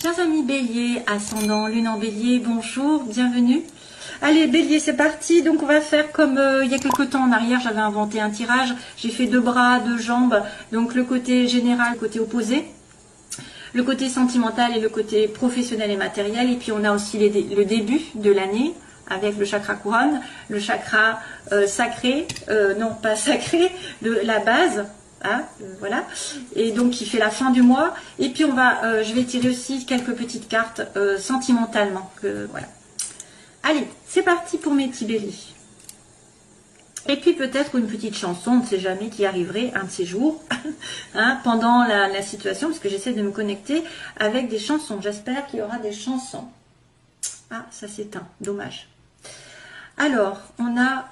Chers amis Bélier, ascendant, lune en Bélier, bonjour, bienvenue. Allez Bélier, c'est parti. Donc on va faire comme il y a quelques temps en arrière, j'avais inventé un tirage. J'ai fait 2 bras, 2 jambes, donc le côté général, le côté opposé. Le côté sentimental et le côté professionnel et matériel. Et puis on a aussi le début de l'année avec le chakra couronne, le chakra sacré, non pas sacré, la base. Hein, voilà, et donc qui fait la fin du mois. Et puis on va, je vais tirer aussi quelques petites cartes sentimentalement. Voilà. Allez, c'est parti pour mes petits béliers. Et puis peut-être une petite chanson, on ne sait jamais, qui arriverait un de ces jours, hein, pendant la situation, parce que j'essaie de me connecter avec des chansons. J'espère qu'il y aura des chansons. Ah, ça s'éteint, dommage. Alors, on a,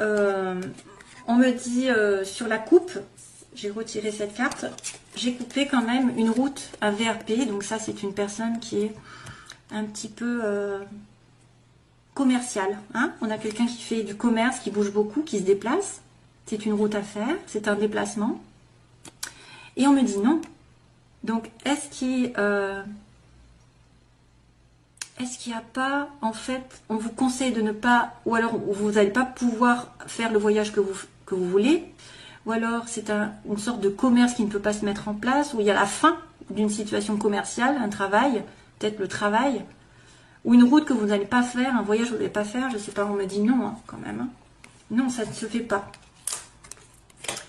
on me dit sur la coupe, j'ai retiré cette carte, j'ai coupé quand même une route, un VRP, donc ça c'est une personne qui est un petit peu commerciale. Hein, on a quelqu'un qui fait du commerce, qui bouge beaucoup, qui se déplace, c'est une route à faire, c'est un déplacement. Et on me dit non. Donc est-ce qu'il n'y a pas, en fait, on vous conseille de ne pas, ou alors vous n'allez pas pouvoir faire le voyage que vous voulez, ou alors c'est une sorte de commerce qui ne peut pas se mettre en place, où il y a la fin d'une situation commerciale, un travail, peut-être le travail, ou une route que vous n'allez pas faire, un voyage que vous n'allez pas faire, je ne sais pas, on me dit non, hein, quand même. Hein. Non, ça ne se fait pas.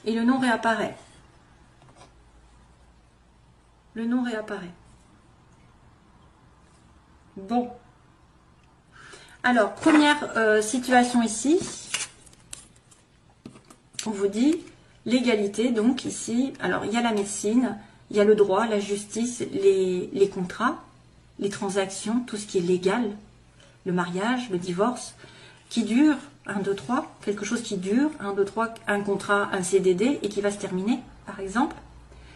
Et le nom réapparaît. Le nom réapparaît. Bon. Alors, première situation ici. On vous dit l'égalité, donc ici. Alors, il y a la médecine, il y a le droit, la justice, les contrats, les transactions, tout ce qui est légal, le mariage, le divorce, qui dure, 1, 2, 3, quelque chose qui dure, 1, 2, 3, un contrat, un CDD, et qui va se terminer, par exemple.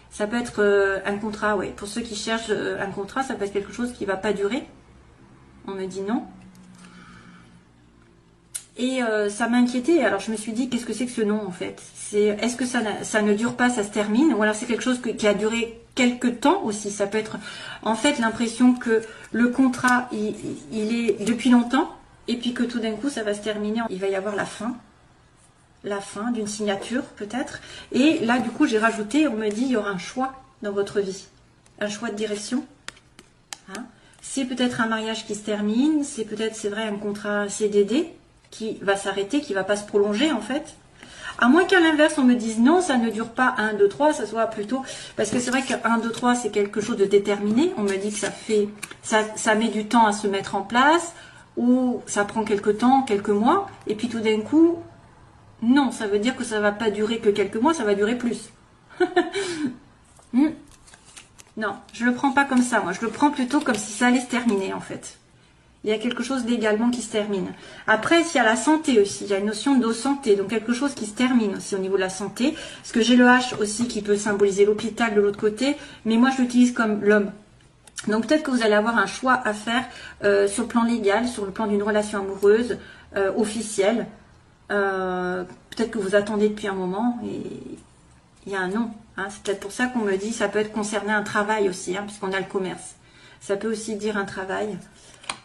Ça peut être un contrat, ouais, pour ceux qui cherchent un contrat, ça peut être quelque chose qui ne va pas durer. On me dit non. Et ça m'a inquiétée. Alors je me suis dit, qu'est-ce que c'est que ce nom en fait? Est-ce que ça ne dure pas, ça se termine? Ou alors c'est quelque chose qui a duré quelques temps aussi. Ça peut être en fait l'impression que le contrat, il est depuis longtemps. Et puis que tout d'un coup, ça va se terminer. Il va y avoir la fin. La fin d'une signature peut-être. Et là du coup, j'ai rajouté, on me dit, il y aura un choix dans votre vie. Un choix de direction. Hein, c'est peut-être un mariage qui se termine. C'est peut-être, c'est vrai, un contrat CDD qui va s'arrêter, qui ne va pas se prolonger en fait. À moins qu'à l'inverse, on me dise non, ça ne dure pas 1, 2, 3, ça soit plutôt... Parce que c'est vrai que 1, 2, 3, c'est quelque chose de déterminé. On me dit que ça met du temps à se mettre en place, ou ça prend quelques temps, quelques mois, et puis tout d'un coup, non, ça veut dire que ça ne va pas durer que quelques mois, ça va durer plus. Non, je ne le prends pas comme ça, moi. Je le prends plutôt comme si ça allait se terminer en fait. Il y a quelque chose légalement qui se termine. Après, il y a la santé aussi. Il y a une notion de santé. Donc, quelque chose qui se termine aussi au niveau de la santé. Parce que j'ai le H aussi qui peut symboliser l'hôpital de l'autre côté. Mais moi, je l'utilise comme l'homme. Donc, peut-être que vous allez avoir un choix à faire sur le plan légal, sur le plan d'une relation amoureuse, officielle. Peut-être que vous attendez depuis un moment et il y a un non. Hein. C'est peut-être pour ça qu'on me dit, ça peut être concerné un travail aussi, hein, puisqu'on a le commerce. Ça peut aussi dire un travail.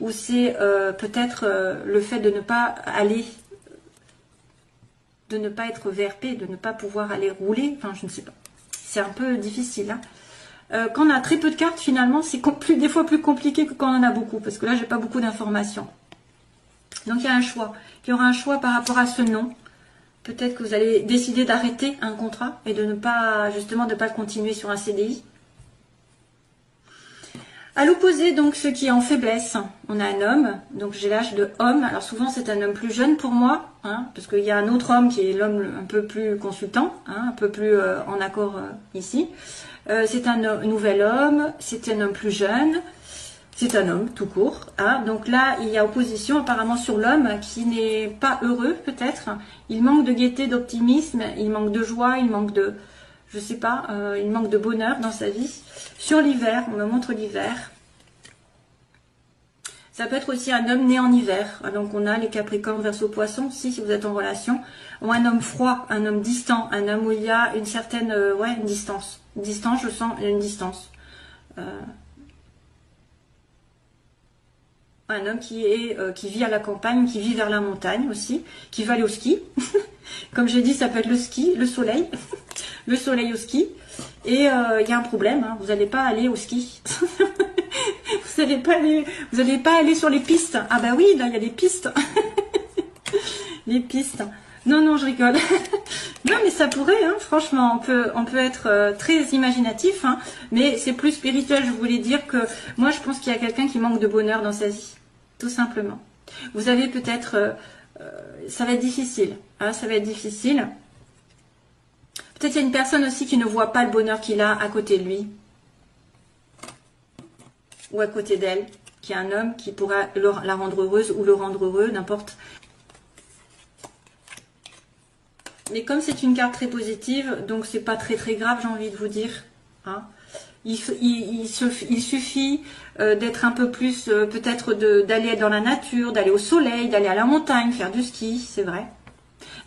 Ou c'est peut-être le fait de ne pas aller, de ne pas être VRP, de ne pas pouvoir aller rouler, enfin je ne sais pas. C'est un peu difficile. Hein. Quand on a très peu de cartes, finalement, c'est des fois plus compliqué que quand on en a beaucoup, parce que là, j'ai pas beaucoup d'informations. Donc il y a un choix. Il y aura un choix par rapport à ce nom. Peut-être que vous allez décider d'arrêter un contrat et de ne pas, justement, de ne pas continuer sur un CDI. À l'opposé, donc, ceux qui est en faiblesse, on a un homme, donc j'ai l'âge de homme. Alors souvent, c'est un homme plus jeune pour moi, hein, parce qu'il y a un autre homme qui est l'homme un peu plus consultant, hein, un peu plus en accord ici. C'est un nouvel homme, c'est un homme plus jeune, c'est un homme tout court. Hein. Donc là, il y a opposition apparemment sur l'homme qui n'est pas heureux peut-être. Il manque de gaieté, d'optimisme, il manque de joie, il manque de... Je sais pas, il manque de bonheur dans sa vie. Sur l'hiver, on me montre l'hiver. Ça peut être aussi un homme né en hiver. Donc on a les Capricornes, Verseau, Poissons, si vous êtes en relation. Ou un homme froid, un homme distant, un homme où il y a une certaine, ouais, une distance. Une distance, je sens une distance. un homme qui vit à la campagne, qui vit vers la montagne aussi, qui va aller au ski. Comme j'ai dit, ça peut être le ski, le soleil, le soleil au ski. Et il y a un problème, hein, vous n'allez pas aller au ski. Vous n'allez pas aller sur les pistes. Ah bah oui, là il y a des pistes. Les pistes. Non, non, je rigole. Non, mais ça pourrait, hein, franchement, on peut être très imaginatif, hein, mais c'est plus spirituel. Je voulais dire que moi, je pense qu'il y a quelqu'un qui manque de bonheur dans sa vie, tout simplement. Vous avez peut-être, ça va être difficile, hein, ça va être difficile. Peut-être il y a une personne aussi qui ne voit pas le bonheur qu'il a à côté de lui, ou à côté d'elle, qui est un homme qui pourra la rendre heureuse ou le rendre heureux, n'importe. Mais comme c'est une carte très positive, donc c'est pas très très grave, j'ai envie de vous dire. Hein. Il suffit d'être un peu plus, peut-être d'aller dans la nature, d'aller au soleil, d'aller à la montagne, faire du ski, c'est vrai.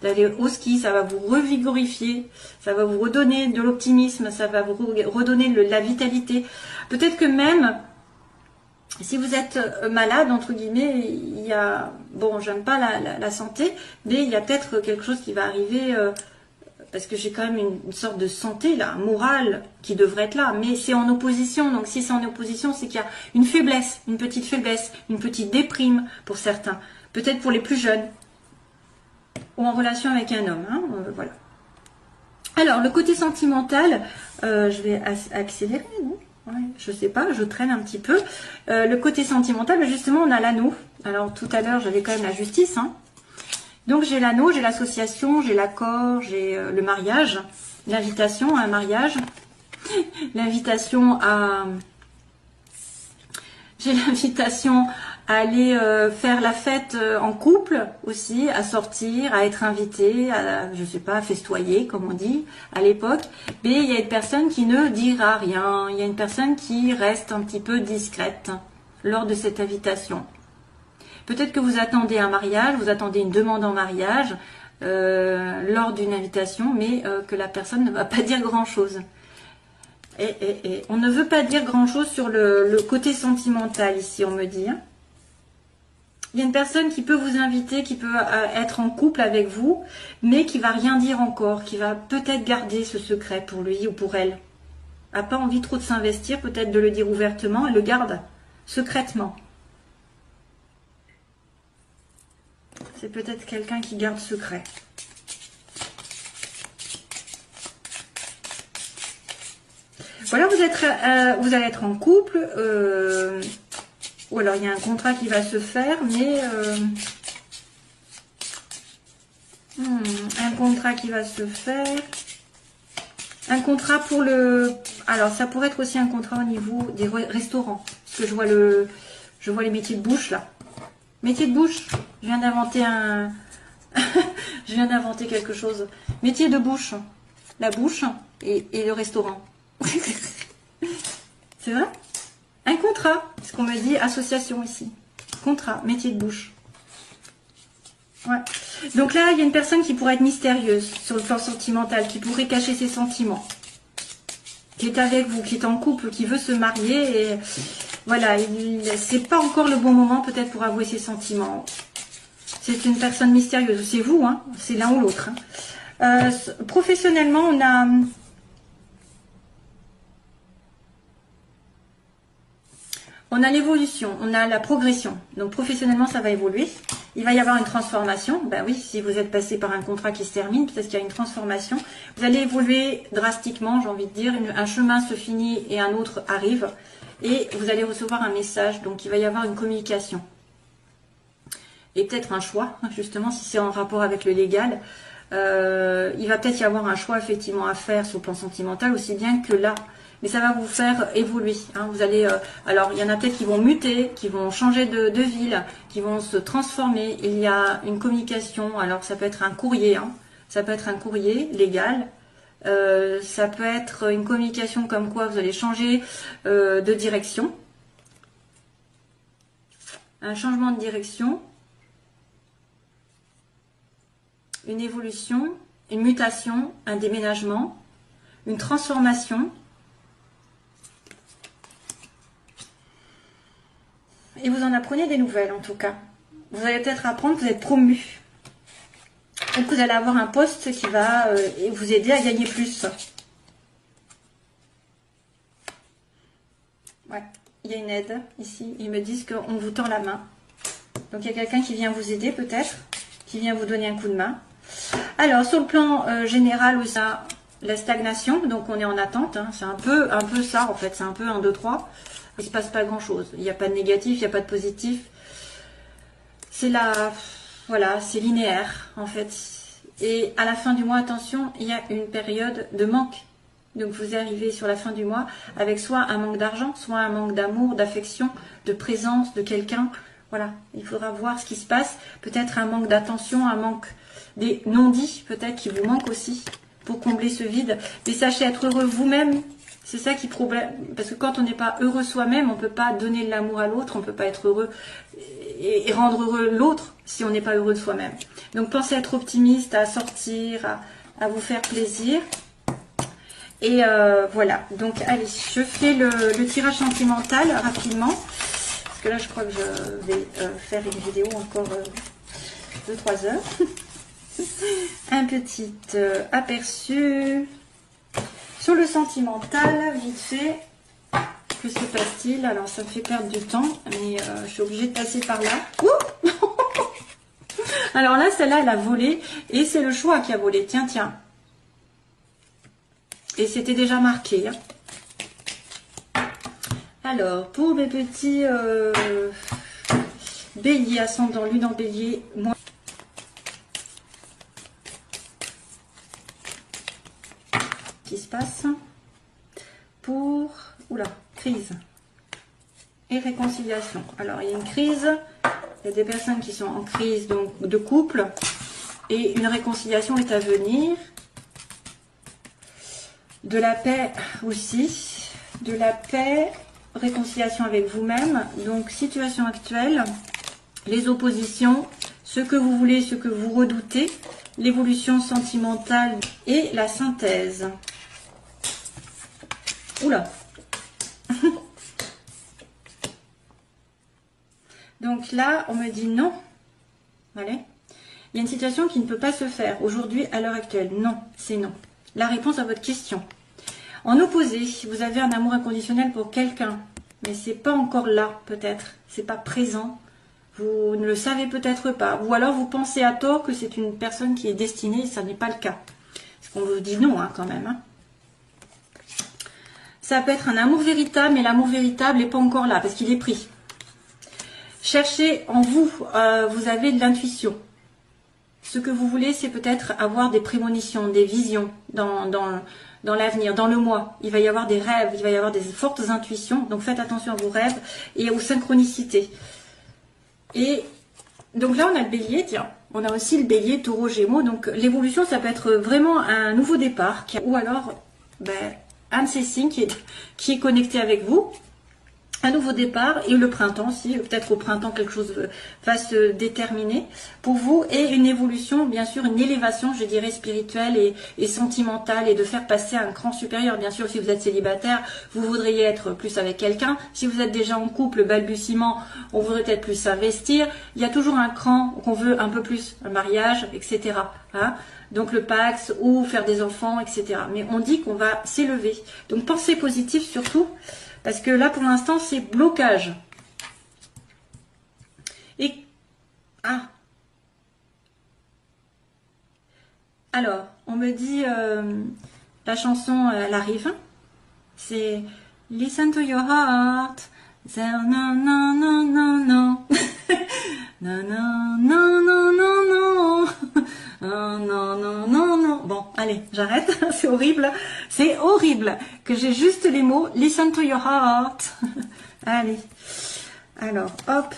D'aller au ski, ça va vous revigorifier, ça va vous redonner de l'optimisme, ça va vous redonner la vitalité. Peut-être que même, si vous êtes malade, entre guillemets, il y a, bon, j'aime pas la santé, mais il y a peut-être quelque chose qui va arriver, parce que j'ai quand même une sorte de santé, là, morale, qui devrait être là, mais c'est en opposition, donc si c'est en opposition, c'est qu'il y a une faiblesse, une petite déprime pour certains, peut-être pour les plus jeunes, ou en relation avec un homme, hein, voilà. Alors, le côté sentimental, je vais accélérer, non ? Ouais, je sais pas, je traîne un petit peu. Le côté sentimental, justement, on a l'anneau. Alors, tout à l'heure, j'avais quand même la justice. Hein. Donc, j'ai l'anneau, j'ai l'association, j'ai l'accord, j'ai le mariage, l'invitation à un mariage, l'invitation à... J'ai l'invitation à aller faire la fête en couple aussi, à sortir, à être invité, à, je sais pas, à festoyer, comme on dit à l'époque. Mais il y a une personne qui ne dira rien, il y a une personne qui reste un petit peu discrète lors de cette invitation. Peut-être que vous attendez un mariage, vous attendez une demande en mariage lors d'une invitation, mais que la personne ne va pas dire grand-chose. Et on ne veut pas dire grand-chose sur le côté sentimental ici, on me dit. Hein. Il y a une personne qui peut vous inviter, qui peut être en couple avec vous, mais qui va rien dire encore, qui va peut-être garder ce secret pour lui ou pour elle. A pas envie trop de s'investir, peut-être de le dire ouvertement, elle le garde secrètement. C'est peut-être quelqu'un qui garde secret. Voilà, vous allez être en couple, ou alors il y a un contrat qui va se faire, mais un contrat qui va se faire, un contrat pour le, alors ça pourrait être aussi un contrat au niveau des restaurants, parce que je vois les métiers de bouche là, métier de bouche, je viens d'inventer je viens d'inventer quelque chose, métier de bouche, la bouche et le restaurant. C'est vrai? Un contrat, ce qu'on me dit, association ici. Contrat, métier de bouche. Ouais. Donc là, il y a une personne qui pourrait être mystérieuse sur le plan sentimental, qui pourrait cacher ses sentiments, qui est avec vous, qui est en couple, qui veut se marier. Et voilà, c'est pas encore le bon moment peut-être pour avouer ses sentiments. C'est une personne mystérieuse. C'est vous, hein, c'est l'un ou l'autre. Hein. Professionnellement, on a l'évolution, on a la progression. Donc professionnellement, ça va évoluer. Il va y avoir une transformation. Ben oui, si vous êtes passé par un contrat qui se termine, peut-être qu'il y a une transformation. Vous allez évoluer drastiquement, j'ai envie de dire. Un chemin se finit et un autre arrive. Et vous allez recevoir un message. Donc il va y avoir une communication. Et peut-être un choix, justement, si c'est en rapport avec le légal. Il va peut-être y avoir un choix effectivement à faire sur le plan sentimental, aussi bien que là. Mais ça va vous faire évoluer. Hein. Vous allez, alors, il y en a peut-être qui vont muter, qui vont changer de ville, qui vont se transformer. Il y a une communication. Alors, ça peut être un courrier. Hein. Ça peut être un courrier légal. Ça peut être une communication comme quoi vous allez changer de direction. Un changement de direction. Une évolution. Une mutation. Un déménagement. Une transformation. et vous en apprenez des nouvelles en tout cas. Vous allez peut-être apprendre que vous êtes promu. Donc vous allez avoir un poste qui va vous aider à gagner plus. Ouais, il y a une aide ici. Ils me disent qu'on vous tend la main. Donc il y a quelqu'un qui vient vous aider peut-être, qui vient vous donner un coup de main. Alors sur le plan général, où ça, la stagnation, donc on est en attente. Hein, c'est un peu ça en fait, c'est un peu 1, 2, 3. Il ne se passe pas grand-chose. Il n'y a pas de négatif, il n'y a pas de positif. C'est voilà, c'est linéaire en fait. Et à la fin du mois, attention, il y a une période de manque. Donc vous arrivez sur la fin du mois avec soit un manque d'argent, soit un manque d'amour, d'affection, de présence de quelqu'un. Voilà, il faudra voir ce qui se passe. Peut-être un manque d'attention, un manque des non-dits, peut-être qui vous manque aussi pour combler ce vide. Mais sachez être heureux vous-même. C'est ça qui est problème. Parce que quand on n'est pas heureux soi-même, on ne peut pas donner de l'amour à l'autre, on ne peut pas être heureux et rendre heureux l'autre si on n'est pas heureux de soi-même. Donc pensez à être optimiste, à sortir, à vous faire plaisir. Et voilà, donc allez, je fais le tirage sentimental rapidement. Parce que là, je crois que je vais faire une vidéo encore de 3 heures. Un petit aperçu sur le sentimental, vite fait. Que se passe-t-il? Alors, ça me fait perdre du temps, mais je suis obligée de passer par là. Ouh. Alors là, celle-là, elle a volé, et c'est le choix qui a volé. Tiens, tiens. Et c'était déjà marqué. Hein. Alors, pour mes petits béliers, ascendant lune en bélier, moi. Qui se passe pour... Oula, crise et réconciliation. Alors, il y a une crise. Il y a des personnes qui sont en crise donc, de couple. Et une réconciliation est à venir. De la paix aussi, de la paix, réconciliation avec vous-même, donc situation actuelle, les oppositions, ce que vous voulez, ce que vous redoutez, l'évolution sentimentale et la synthèse. Oula. Donc là, on me dit non. Allez. Il y a une situation qui ne peut pas se faire aujourd'hui à l'heure actuelle. Non, c'est non. La réponse à votre question. En opposé, vous avez un amour inconditionnel pour quelqu'un, mais c'est pas encore là, peut-être. C'est pas présent. Vous ne le savez peut-être pas. Ou alors vous pensez à tort que c'est une personne qui est destinée, et ça n'est pas le cas. Parce qu'on vous dit non, hein, quand même. Hein. Ça peut être un amour véritable, mais l'amour véritable n'est pas encore là, parce qu'il est pris. Cherchez en vous, vous avez de l'intuition. Ce que vous voulez, c'est peut-être avoir des prémonitions, des visions dans l'avenir, dans le mois. Il va y avoir des rêves, il va y avoir des fortes intuitions. Donc faites attention à vos rêves et aux synchronicités. Et donc là, on a le bélier, tiens. On a aussi le bélier, taureau, gémeaux. Donc l'évolution, ça peut être vraiment un nouveau départ. Ou alors, un de ces signes qui est connecté avec vous. Un nouveau départ et le printemps aussi, peut-être au printemps quelque chose va se déterminer pour vous et une évolution, bien sûr, une élévation, je dirais, spirituelle et sentimentale et de faire passer à un cran supérieur. Bien sûr, si vous êtes célibataire, vous voudriez être plus avec quelqu'un. Si vous êtes déjà en couple, balbutiement, on voudrait peut-être plus s'investir. Il y a toujours un cran qu'on veut un peu plus, un mariage, etc. Hein, donc le Pax ou faire des enfants, etc. Mais on dit qu'on va s'élever. Donc pensez positif surtout. Parce que là, pour l'instant, c'est blocage. Et... Ah. Alors, on me dit... la chanson, elle arrive. C'est... Listen to your heart. Non, non, non, non, non. Non, non, non, non, non, non. Oh, non, non, non, non. Bon, allez, j'arrête. C'est horrible. C'est horrible que j'ai juste les mots. Listen to your heart. Allez. Alors, hop.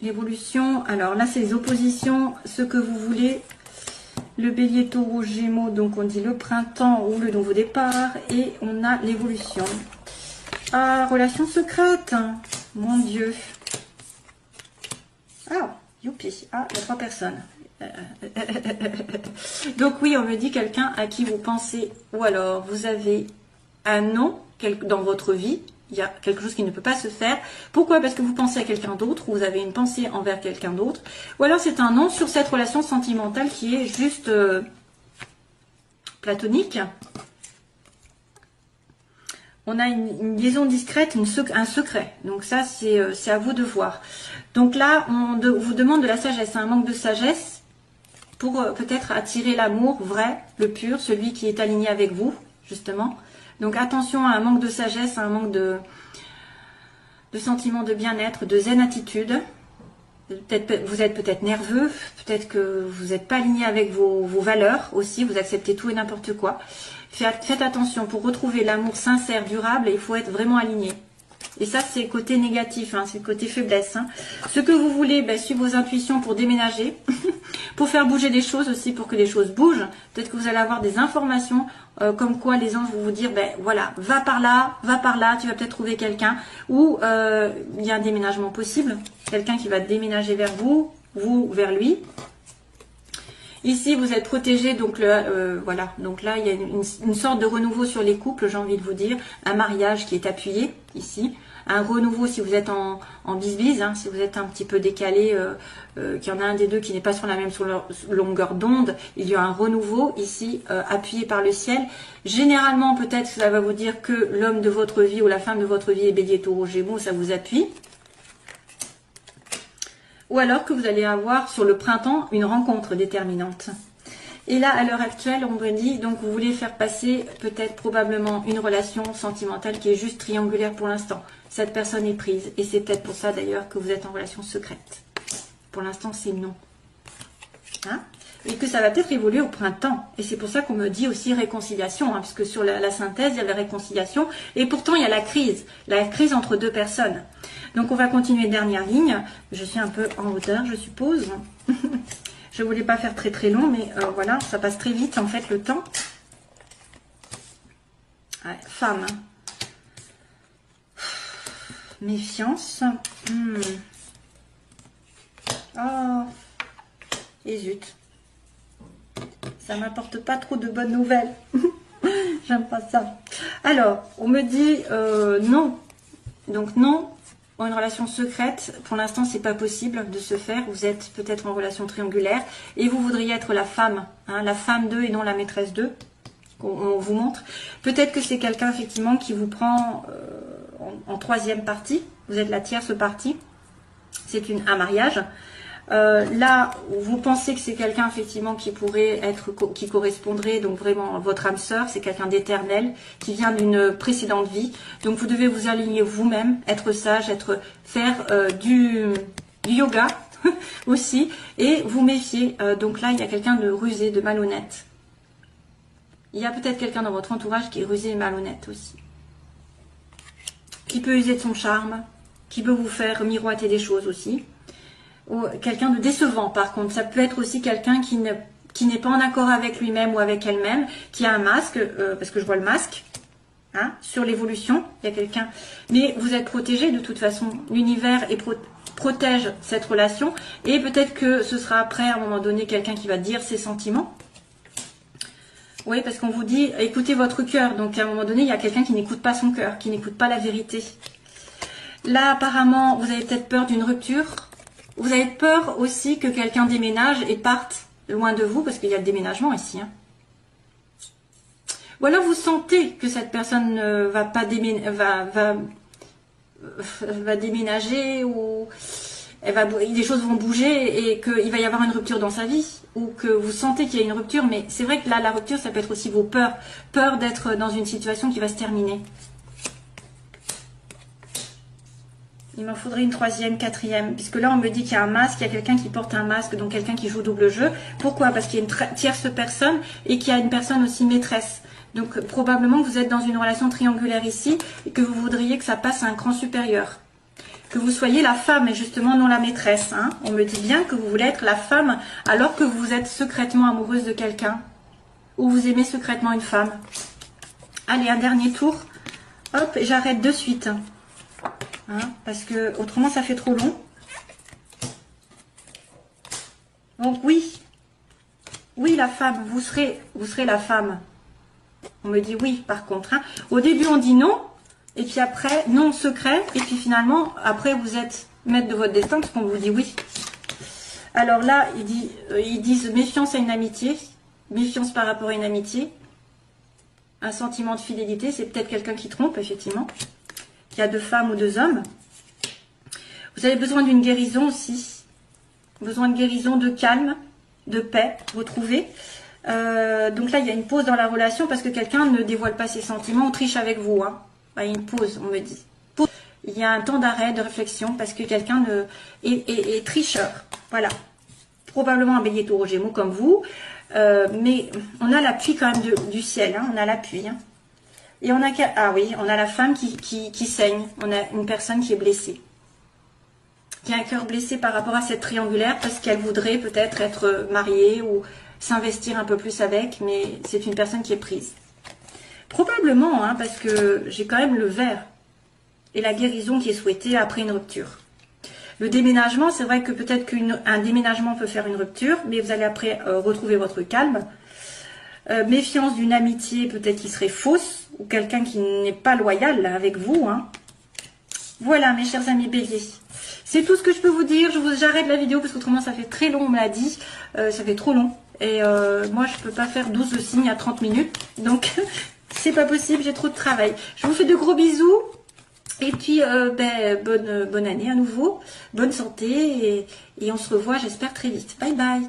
L'évolution. Alors là, c'est les oppositions. Ce que vous voulez. Le bélier, taureau, gémeaux. Donc, on dit le printemps ou le nouveau départ. Et on a l'évolution. Ah, relation secrète. Mon Dieu. Ah, youpi. Ah, il y a 3 personnes. Donc oui, on me dit quelqu'un à qui vous pensez, ou alors vous avez un nom dans votre vie, Il y a quelque chose qui ne peut pas se faire. Pourquoi? Parce que vous pensez à quelqu'un d'autre, ou vous avez une pensée envers quelqu'un d'autre. Ou alors c'est un non sur cette relation sentimentale qui est juste platonique. On a une liaison discrète, un secret. Donc ça, c'est à vous de voir. Donc là, on vous demande de la sagesse, un manque de sagesse pour peut-être attirer l'amour vrai, le pur, celui qui est aligné avec vous, justement. Donc attention à un manque de sagesse, à un manque de sentiment de bien-être, de zen attitude. Vous êtes peut-être nerveux, peut-être que vous n'êtes pas aligné avec vos valeurs aussi, vous acceptez tout et n'importe quoi. Faites attention, pour retrouver l'amour sincère, durable, il faut être vraiment aligné. Et ça, c'est le côté négatif, hein, c'est le côté faiblesse. Hein. Ce que vous voulez, suivre vos intuitions pour déménager, pour faire bouger des choses aussi, pour que les choses bougent. Peut-être que vous allez avoir des informations comme quoi les anges vont vous dire, voilà, va par là, tu vas peut-être trouver quelqu'un. Ou il y a un déménagement possible, quelqu'un qui va déménager vers vous, vous vers lui. Ici, vous êtes protégé, donc voilà. Donc là, il y a une sorte de renouveau sur les couples, j'ai envie de vous dire. Un mariage qui est appuyé, ici. Un renouveau si vous êtes en bisbise, hein, si vous êtes un petit peu décalé, qu'il y en a un des deux qui n'est pas sur la même longueur d'onde. Il y a un renouveau ici, appuyé par le ciel. Généralement, peut-être ça va vous dire que l'homme de votre vie ou la femme de votre vie est Bélier, Taureau, Gémeaux, ça vous appuie. Ou alors que vous allez avoir sur le printemps une rencontre déterminante. Et là, à l'heure actuelle, on me dit, donc vous voulez faire passer peut-être probablement une relation sentimentale qui est juste triangulaire pour l'instant. Cette personne est prise. Et c'est peut-être pour ça d'ailleurs que vous êtes en relation secrète. Pour l'instant, c'est non. Hein? Et que ça va peut-être évoluer au printemps. Et c'est pour ça qu'on me dit aussi réconciliation, hein, puisque sur la synthèse, il y a la réconciliation. Et pourtant, il y a la crise entre deux personnes. Donc, on va continuer dernière ligne. Je suis un peu en hauteur, je suppose. Je voulais pas faire très très long, mais voilà, ça passe très vite, en fait, le temps. Ouais, femme. Méfiance. Oh, et zut. Ça m'apporte pas trop de bonnes nouvelles. J'aime pas ça. Alors, on me dit non. Donc non, une relation secrète, pour l'instant, c'est pas possible de se faire. Vous êtes peut-être en relation triangulaire et vous voudriez être la femme, hein, la femme d'eux et non la maîtresse d'eux. On vous montre. Peut-être que c'est quelqu'un effectivement qui vous prend en troisième partie. Vous êtes la tierce partie. C'est un mariage. Là, vous pensez que c'est quelqu'un effectivement qui pourrait être, qui correspondrait donc vraiment à votre âme sœur, c'est quelqu'un d'éternel qui vient d'une précédente vie. Donc vous devez vous aligner vous-même, être sage, faire du yoga aussi et vous méfier. Donc là, il y a quelqu'un de rusé, de malhonnête. Il y a peut-être quelqu'un dans votre entourage qui est rusé et malhonnête aussi, qui peut user de son charme, qui peut vous faire miroiter des choses aussi. Ou quelqu'un de décevant par contre, ça peut être aussi quelqu'un qui n'est pas en accord avec lui-même ou avec elle-même, qui a un masque, parce que je vois le masque, hein, sur l'évolution, il y a quelqu'un, mais vous êtes protégé de toute façon, l'univers protège cette relation, et peut-être que ce sera après à un moment donné quelqu'un qui va dire ses sentiments. Oui, parce qu'on vous dit, écoutez votre cœur, donc à un moment donné, il y a quelqu'un qui n'écoute pas son cœur, qui n'écoute pas la vérité. Là apparemment, vous avez peut-être peur d'une rupture. Vous avez peur aussi que quelqu'un déménage et parte loin de vous, parce qu'il y a le déménagement ici. Hein. Ou alors vous sentez que cette personne ne va pas va déménager, ou les choses vont bouger et qu'il va y avoir une rupture dans sa vie, ou que vous sentez qu'il y a une rupture, mais c'est vrai que là, la rupture, ça peut être aussi vos peurs. Peur d'être dans une situation qui va se terminer. Il m'en faudrait une troisième, quatrième, puisque là on me dit qu'il y a un masque, il y a quelqu'un qui porte un masque, donc quelqu'un qui joue double jeu. Pourquoi? Parce qu'il y a une tierce personne et qu'il y a une personne aussi maîtresse. Donc probablement que vous êtes dans une relation triangulaire ici et que vous voudriez que ça passe à un cran supérieur. Que vous soyez la femme et justement non la maîtresse. Hein. On me dit bien que vous voulez être la femme alors que vous êtes secrètement amoureuse de quelqu'un. Ou vous aimez secrètement une femme. Allez, un dernier tour. Hop, j'arrête de suite. Hein, parce que autrement ça fait trop long. Donc oui, la femme, vous serez la femme. On me dit oui par contre. Hein. Au début on dit non, Et puis après, non secret. Et puis finalement, après, vous êtes maître de votre destin parce qu'on vous dit oui. Alors là, ils disent méfiance à une amitié. Méfiance par rapport à une amitié. Un sentiment de fidélité. C'est peut-être quelqu'un qui trompe, effectivement. Il y a deux femmes ou deux hommes. Vous avez besoin d'une guérison aussi. Besoin de guérison, de calme, de paix, retrouver. Donc là, il y a une pause dans la relation parce que quelqu'un ne dévoile pas ses sentiments. On triche avec vous. Hein. Il y a une pause, on me dit. Pause. Il y a un temps d'arrêt, de réflexion parce que quelqu'un est tricheur. Voilà. Probablement un bélier taureau gémeaux comme vous. Mais on a l'appui quand même du ciel. Hein. On a l'appui. Hein. Et on a, ah oui, on a la femme qui saigne. On a une personne qui est blessée. Qui a un cœur blessé par rapport à cette triangulaire parce qu'elle voudrait peut-être être mariée ou s'investir un peu plus avec, mais c'est une personne qui est prise. Probablement, hein, parce que j'ai quand même le vert et la guérison qui est souhaitée après une rupture. Le déménagement, c'est vrai que peut-être qu'un déménagement peut faire une rupture, mais vous allez après retrouver votre calme. Méfiance d'une amitié peut-être qui serait fausse, ou quelqu'un qui n'est pas loyal là, avec vous. Hein. Voilà, mes chers amis béliers. C'est tout ce que je peux vous dire. J'arrête la vidéo parce qu'autrement ça fait très long, on me l'a dit. Ça fait trop long. Et moi, je peux pas faire 12 signes à 30 minutes. Donc, c'est pas possible, j'ai trop de travail. Je vous fais de gros bisous. Et puis, bonne année à nouveau. Bonne santé. Et on se revoit, j'espère, très vite. Bye bye.